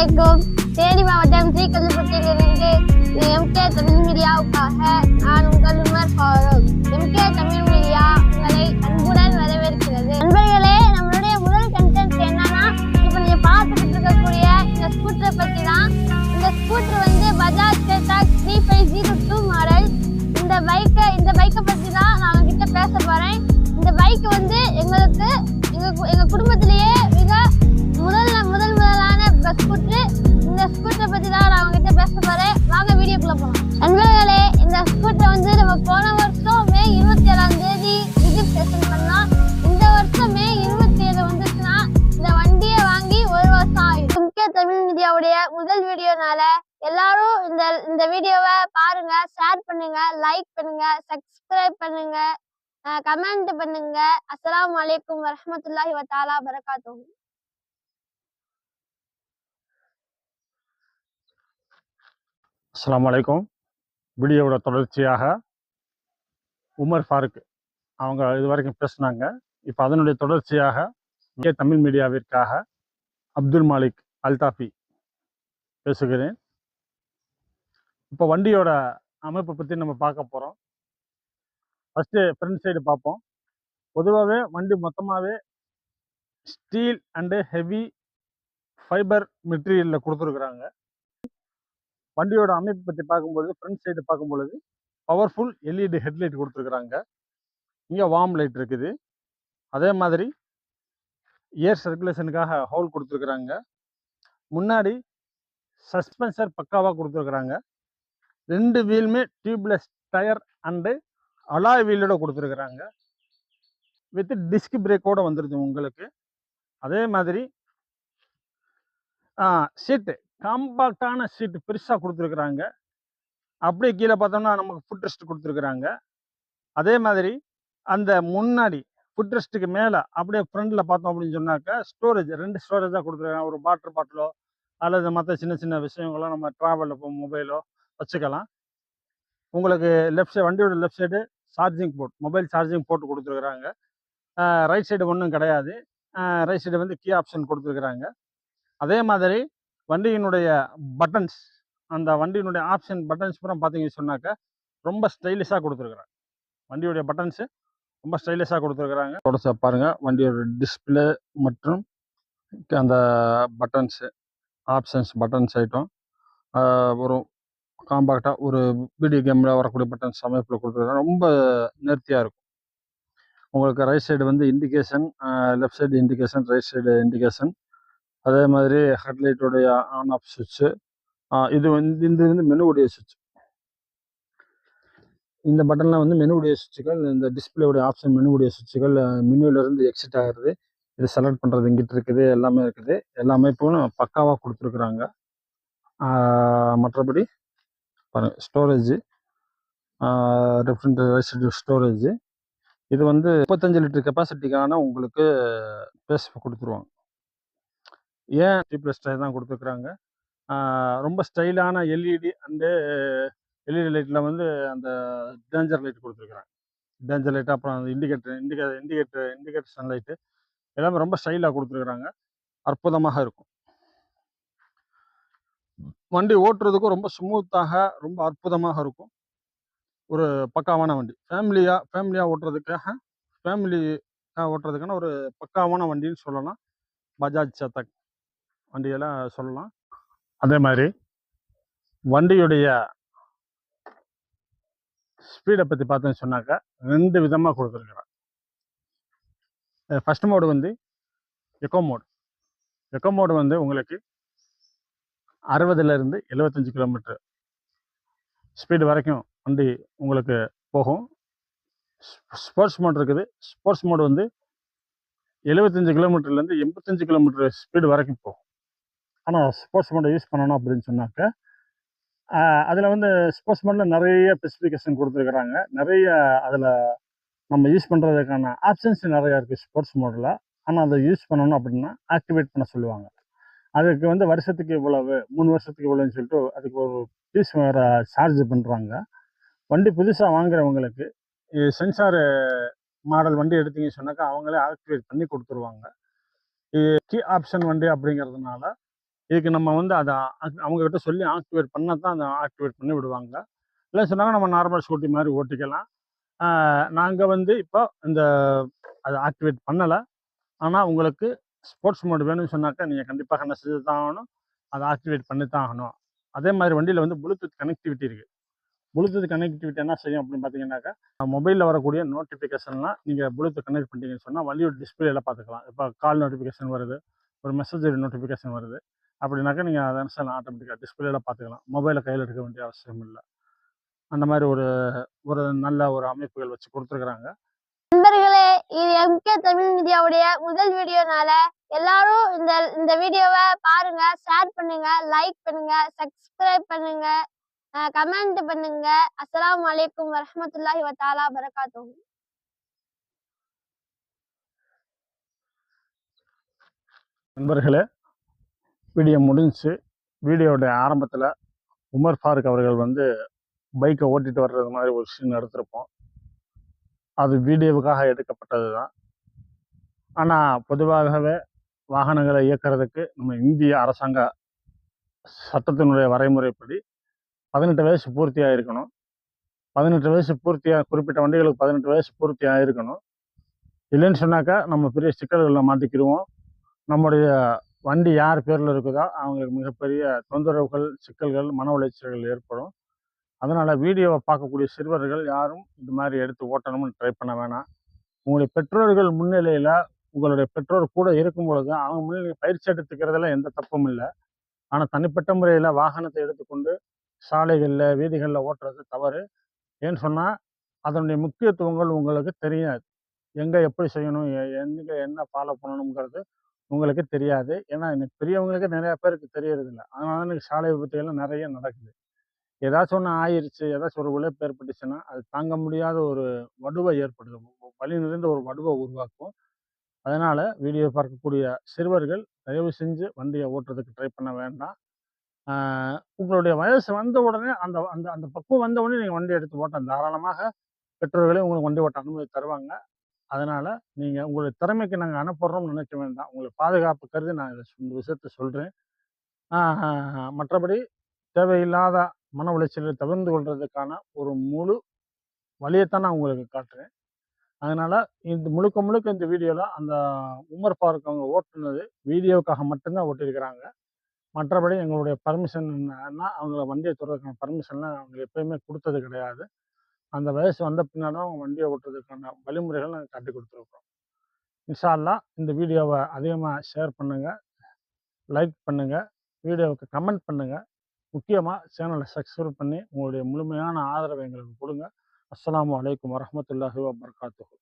அலைக்கும். தேனி மாவட்டம் ஸ்ரீகல்லுப்பட்டியிலிருந்து எம்கே தமிழ் மீடியாவுக்காக நான் உங்கள் உமர் ஃபாரூக். எம்கே தமிழ் மீடியா உங்களை அன்புடன் வரவேற்கிறது. நண்பர்களே, நம்மளுடைய முதல் கண்டென்ட் என்னன்னா, இப்ப நீங்க பார்த்துக்கிட்டு இருக்கக்கூடிய இந்த ஸ்கூட்டரை பத்தி தான். இந்த ஸ்கூட்டர் வந்து பஜாஜ் சேட்டாக் 3502 மாடல். இந்த பைக்கை பத்தி தான் நான் உங்ககிட்ட பேச போறேன். இந்த பைக் வந்து எங்க குடும்பத்திலேயே மிக முதலான ஸ்கூட்டர். இந்த ஸ்கூட்டரை பத்தி தான் நான் உங்ககிட்ட பேச போறேன். வாங்க வீடியோக்குள்ள போகலாம். நண்பர்களே, இந்த ஸ்கூட்டரை வந்து நம்ம போன வருஷம் மே 27 ரிஜிஸ்ட்ரேஷன் பண்ணலாம். இந்த வருஷம் மே 27 வந்துச்சுன்னா இந்த வண்டியை வாங்கி ஒரு வருஷம் ஆயிடும். எம்கே தமிழ் மீடியாவுடைய முதல் வீடியோனால எல்லாரும் இந்த வீடியோவை பாருங்க, ஷேர் பண்ணுங்க, லைக் பண்ணுங்க, சப்ஸ்கிரைப் பண்ணுங்க, கமெண்ட் பண்ணுங்க. அஸ்ஸலாமு அலைக்கும் வரஹ்மத்துல்லாஹி வ தஆலா பரகாத்துஹு. அஸ்ஸலாமு அலைக்கும். வீடியோவோட தொடர்ச்சியாக உமர் ஃபாரூக் அவங்க இது வரைக்கும் பேசினாங்க. இப்போ அதனுடைய தொடர்ச்சியாக இங்கே தமிழ் மீடியாவிற்காக அப்துல் மாலிக் அல்தாஃபி பேசுகிறேன். இப்போ வண்டியோட அமைப்பை பற்றி நம்ம பார்க்க போகிறோம். ஃபஸ்ட்டு ஃப்ரண்ட் சைடு பார்ப்போம். பொதுவாகவே வண்டி மொத்தமாகவே ஸ்டீல் அண்டு ஹெவி ஃபைபர் மெட்டீரியலில் கொடுத்துருக்குறாங்க. வண்டியோட அமைப்பு பற்றி பார்க்கும்பொழுது ஃப்ரண்ட் சைடு பார்க்கும்பொழுது பவர்ஃபுல் எல்இடி ஹெட்லைட் கொடுத்துருக்குறாங்க. இங்கே வார்ம் லைட் இருக்குது. அதே மாதிரி ஏர் சர்க்குலேஷனுக்காக ஹோல் கொடுத்துருக்குறாங்க. முன்னாடி சஸ்பென்சர் பக்காவாக கொடுத்துருக்குறாங்க. 2 வீலுமே டியூப்லெஸ் டயர் அண்டு அலாய் வீலோட கொடுத்துருக்குறாங்க. வித் டிஸ்க் பிரேக்கோட வந்துடுது உங்களுக்கு. அதே மாதிரி சீட்டு காம்பாக்டான சீட்டு பெருசாக கொடுத்துருக்குறாங்க. அப்படியே கீழே பார்த்தோம்னா நமக்கு ஃபுட் ரெஸ்ட் கொடுத்துருக்குறாங்க. அதே மாதிரி அந்த முன்னாடி ஃபுட் ரெஸ்ட்டுக்கு மேலே அப்படியே ஃப்ரண்டில் பார்த்தோம் அப்படின்னு சொன்னாக்கா ஸ்டோரேஜ் 2 ஸ்டோரேஜாக கொடுத்துருக்காங்க. ஒரு வாட்டர் பாட்டிலோ அல்லது மற்ற சின்ன சின்ன விஷயங்களோ நம்ம ட்ராவலில் இப்போ மொபைலோ வச்சுக்கலாம். உங்களுக்கு லெஃப்ட் சைடு வண்டியோட left side charging port, mobile charging port கொடுத்துருக்குறாங்க. ரைட் சைடு ஒன்றும் கிடையாது. ரைட் சைடு வந்து கீ ஆப்ஷன் கொடுத்துருக்குறாங்க. அதே மாதிரி வண்டியினுடைய பட்டன்ஸ், அந்த வண்டியினுடைய ஆப்ஷன் பட்டன்ஸ் பூரா பார்த்தீங்கன்னு சொன்னாக்கா ரொம்ப ஸ்டைலிஷாக கொடுத்துருக்குறாங்க. வண்டியுடைய பட்டன்ஸு ரொம்ப ஸ்டைலிஷாக கொடுத்துருக்குறாங்க. தொடர்ச்சி பாருங்கள், வண்டியோட டிஸ்பிளே மற்றும் அந்த பட்டன்ஸு ஆப்ஷன்ஸ் பட்டன்ஸ் ஐட்டம் ஒரு காம்பாக்டாக ஒரு வீடியோ கேமில் வரக்கூடிய பட்டன்ஸ் அமைப்பில் கொடுத்துருக்காங்க. ரொம்ப நேர்த்தியாக இருக்கும். உங்களுக்கு ரைட் சைடு வந்து indication, left side indication, right side indication. அதே மாதிரி ஹெட்லைட்டுடைய ஆன் ஆஃப் சுவிட்சு. இது வந்து மெனுவுடைய சுவிட்ச். இந்த பட்டன்லாம் வந்து மெனுவுடைய சுவிட்சுகள். இந்த டிஸ்பிளேவுடைய ஆப்ஷன் மெனுவுடைய சுவிட்சுகள். மெனுவிலேருந்து எக்ஸிட் ஆகிறது, இது செலக்ட் பண்ணுறது இங்கிட்டு இருக்குது. எல்லாமே இருக்குது. எல்லா அமைப்பும் பக்காவாக கொடுத்துருக்குறாங்க. மற்றபடி பாருங்கள், ஸ்டோரேஜு ரெஃப்ரிஜரேட்டர் ஸ்டோரேஜு. இது வந்து 35 லிட்டர் கெப்பாசிட்டிக்கான உங்களுக்கு ஸ்பேஸ் கொடுத்துருவாங்க. ஏன் டியூப்லெஸ் டயர் தான் கொடுத்துருக்குறாங்க. ரொம்ப ஸ்டைலான எல்இடி அண்டு எல்இடி லைட்டில் வந்து அந்த டேஞ்சர் லைட் கொடுத்துருக்குறாங்க. டேஞ்சர் லைட்டு, அப்புறம் அந்த இண்டிகேட்டர் சன்லைட்டு எல்லாமே ரொம்ப ஸ்டைலாக கொடுத்துருக்குறாங்க. அற்புதமாக இருக்கும். வண்டி ஓட்டுறதுக்கும் ரொம்ப ஸ்மூத்தாக ரொம்ப அற்புதமாக இருக்கும். ஒரு பக்காவான வண்டி. ஃபேமிலியாக ஓட்டுறதுக்கான ஒரு பக்காவான வண்டின்னு சொல்லலாம். பஜாஜ் சேத்தக் வண்டியெல்லாம் சொல்லலாம். அதே மாதிரி வண்டியுடைய ஸ்பீடை பற்றி பார்த்தோன்னு சொன்னாக்கா 2 விதமாக கொடுத்துருக்குறாங்க. ஃபஸ்ட் மோடு வந்து எக்கோ மோடு. எக்கோ மோடு வந்து உங்களுக்கு 60லேருந்து 75 கிலோமீட்டர் ஸ்பீடு வரைக்கும் வண்டி உங்களுக்கு போகும். ஸ்போர்ட்ஸ் மோட் இருக்குது. ஸ்போர்ட்ஸ் மோடு வந்து 75 கிலோமீட்டர்லேருந்து 85 கிலோமீட்டர் ஸ்பீடு வரைக்கும் போகும். ஆனால் ஸ்போர்ட்ஸ் மோடை யூஸ் பண்ணணும் அப்படின்னு சொன்னாக்கா அதில் வந்து ஸ்போர்ட்ஸ் மோடில் நிறைய ஸ்பெசிஃபிகேஷன் கொடுத்துருக்குறாங்க. நிறைய அதில் நம்ம யூஸ் பண்ணுறதுக்கான ஆப்ஷன்ஸ் நிறையா இருக்குது ஸ்போர்ட்ஸ் மோடில். ஆனால் அதை யூஸ் பண்ணணும் அப்படின்னா ஆக்டிவேட் பண்ண சொல்லுவாங்க. அதுக்கு வந்து வருஷத்துக்கு இவ்வளவு, 3 வருஷத்துக்கு இவ்வளோன்னு சொல்லிட்டு அதுக்கு ஒரு ஃபீஸ் வேறு சார்ஜ் பண்ணுறாங்க. வண்டி புதுசாக வாங்குறவங்களுக்கு சென்சார் மாடல் வண்டி எடுத்தீங்கன்னு சொன்னாக்கா அவங்களே ஆக்டிவேட் பண்ணி கொடுத்துருவாங்க. இது கீ ஆப்ஷன் வண்டி அப்படிங்கிறதுனால இதுக்கு நம்ம வந்து அதை அவங்ககிட்ட சொல்லி ஆக்டிவேட் பண்ணால் தான் அதை ஆக்டிவேட் பண்ணி விடுவாங்க. இல்லை சொன்னாங்க நம்ம நார்மல் ஸ்கூட்டி மாதிரி ஓட்டிக்கலாம். நாங்கள் வந்து இப்போ இந்த அதை ஆக்டிவேட் பண்ணலை. ஆனால் உங்களுக்கு ஸ்போர்ட்ஸ் மோட் வேணும்னு சொன்னாக்கா நீங்கள் கண்டிப்பாக என்ன செஞ்சு தான் ஆகணும், அதை ஆக்டிவேட் பண்ணி தான் ஆகணும். அதே மாதிரி வண்டியில் வந்து ப்ளூடூத் கனெக்டிவிட்டி இருக்குது. ப்ளூடூத் கனெக்டிவிட்டி என்ன செய்யும் அப்படின்னு பார்த்தீங்கன்னாக்கா, மொபைலில் வரக்கூடிய நோட்டிஃபிகேஷன்லாம் நீங்கள் ப்ளூடூத் கனெக்ட் பண்ணிட்டீங்கன்னு சொன்னால் வண்டியோட டிஸ்பிளேல பார்த்துக்கலாம். இப்போ கால் நோட்டிஃபிகேஷன் வருது, ஒரு மெசேஜ் நோட்டிஃபிகேஷன் வருது அப்படின்னாக்கா நீங்கள் அதை என்ன ஆட்டோமேட்டிக்காக டிஸ்பிளேல பார்த்துக்கலாம். மொபைலை கையில் எடுக்க வேண்டிய அவசியம் இல்லை. அந்த மாதிரி ஒரு ஒரு நல்ல ஒரு அமைப்புகள் வச்சு கொடுத்துருக்குறாங்க. நண்பர்களே, இது எம்கே தமிழ் மீடியாவுடைய முதல் வீடியோனால எல்லாரும் இந்த வீடியோவை பாருங்க, ஷேர் பண்ணுங்க, லைக் பண்ணுங்க, சப்ஸ்கிரைப் பண்ணுங்க, கமெண்ட் பண்ணுங்க. அஸ்ஸலாமு அலைக்கும் வரஹ்மத்துல்லாஹி வ தஆலா பரகாத்துஹு. நண்பர்களே, வீடியோ முடிஞ்சுச்சு. வீடியோடைய ஆரம்பத்தில் உமர் ஃபாரூக் அவர்கள் வந்து பைக்கை ஓட்டிட்டு வர்றது மாதிரி ஒரு சீன் எடுத்திருப்போம். அது வீடியோவுக்காக எடுக்கப்பட்டது தான். ஆனால் பொதுவாகவே வாகனங்களை இயக்கிறதுக்கு நம்ம இந்திய அரசாங்க சட்டத்தினுடைய வரைமுறைப்படி 18 வயசு பூர்த்தியாக இருக்கணும். 18 வயசு பூர்த்தியாக குறிப்பிட்ட வண்டிகளுக்கு 18 வயசு பூர்த்தியாக இருக்கணும். இல்லைன்னு சொன்னாக்கா நம்ம பெரிய சிக்கல்களில் மாட்டிக்கிடுவோம். நம்முடைய வண்டி யார் பேரில் இருக்குதோ அவங்களுக்கு மிகப்பெரிய தொந்தரவுகள், சிக்கல்கள், மன உளைச்சல்கள் ஏற்படும். அதனால் வீடியோவை பார்க்கக்கூடிய சிறுவர்கள் யாரும் இது மாதிரி எடுத்து ஓட்டணும்னு ட்ரை பண்ண வேணாம். உங்களுடைய பெற்றோர்கள் முன்னிலையில் உங்களுடைய பெற்றோர் கூட இருக்கும் பொழுது அவங்க முன்னிலை பயிற்சி எடுத்துக்கிறதுல எந்த தப்பும் இல்லை. ஆனால் தனிப்பட்ட முறையில் வாகனத்தை எடுத்துக்கொண்டு சாலைகளில், வீதிகளில் ஓட்டுறது தவறு. ஏன்னு சொன்னால் அதனுடைய முக்கியத்துவங்கள் உங்களுக்கு தெரியாது. எங்கே எப்படி செய்யணும், எங்கே என்ன ஃபாலோ பண்ணணுங்கிறது உங்களுக்கு தெரியாது. ஏன்னா இன்னைக்கு பெரியவங்களுக்கு நிறையா பேருக்கு தெரியறதில்ல. அதனால தான் இன்னைக்கு சாலை விபத்துகள்லாம் நிறைய நடக்குது. ஏதாச்சும் ஒன்று ஆயிடுச்சு, ஏதாச்சும் ஒரு விளைவு ஏற்பட்டுச்சுன்னா அது தாங்க முடியாத ஒரு வடுவை ஏற்படுது. வலி நிறைந்த ஒரு வடுவை உருவாக்கும். அதனால வீடியோ பார்க்கக்கூடிய சிறுவர்கள் தயவு செஞ்சு வண்டியை ஓட்டுறதுக்கு ட்ரை பண்ண வேண்டாம். உங்களுடைய வயசு வந்த உடனே அந்த அந்த அந்த பக்குவம் வந்த உடனே நீங்கள் வண்டி எடுத்து ஓட்டலாம். தாராளமாக பெற்றோர்களே உங்களுக்கு வண்டி ஓட்ட அனுமதி தருவாங்க. அதனால நீங்கள் உங்களுடைய திறமைக்கு நாங்கள் அனுப்புறோம்னு நினைக்க வேண்டாம். உங்களுக்கு பாதுகாப்பு கருதி நான் இந்த விஷயத்த சொல்கிறேன். மற்றபடி தேவையில்லாத மன உளைச்சலை தவிர்த்து கொள்றதுக்கான ஒரு முழு வழியைத்தான் நான் உங்களுக்கு காட்டுறேன். அதனால இந்த முழுக்க முழுக்க இந்த வீடியோவில் அந்த உமர் ஃபாரூக் அவங்க ஓட்டுனது வீடியோவுக்காக மட்டும்தான் ஓட்டியிருக்கிறாங்க. மற்றபடி எங்களுடைய பர்மிஷன் என்னன்னா அவங்கள வண்டியை தொடுறதுக்கான பர்மிஷன்லாம் அவங்க எப்பயுமே கொடுத்தது கிடையாது. அந்த வயசு வந்த பின்னாடி தான் அவங்க வண்டியை ஓட்டுறதுக்கான வழிமுறைகள் நாங்கள் காட்டி கொடுத்துருக்கோம். இன்ஷா அல்லாஹ் இந்த வீடியோவை அதிகமாக ஷேர் பண்ணுங்கள், லைக் பண்ணுங்கள், வீடியோவுக்கு கமெண்ட் பண்ணுங்கள். முக்கியமாக சேனலை சப்ஸ்கிரைப் பண்ணி உங்களுடைய முழுமையான ஆதரவை எங்களுக்கு கொடுங்க. அஸ்ஸலாமு அலைக்கும் வரஹ்மத்துல்லாஹி வபரகாத்துஹு.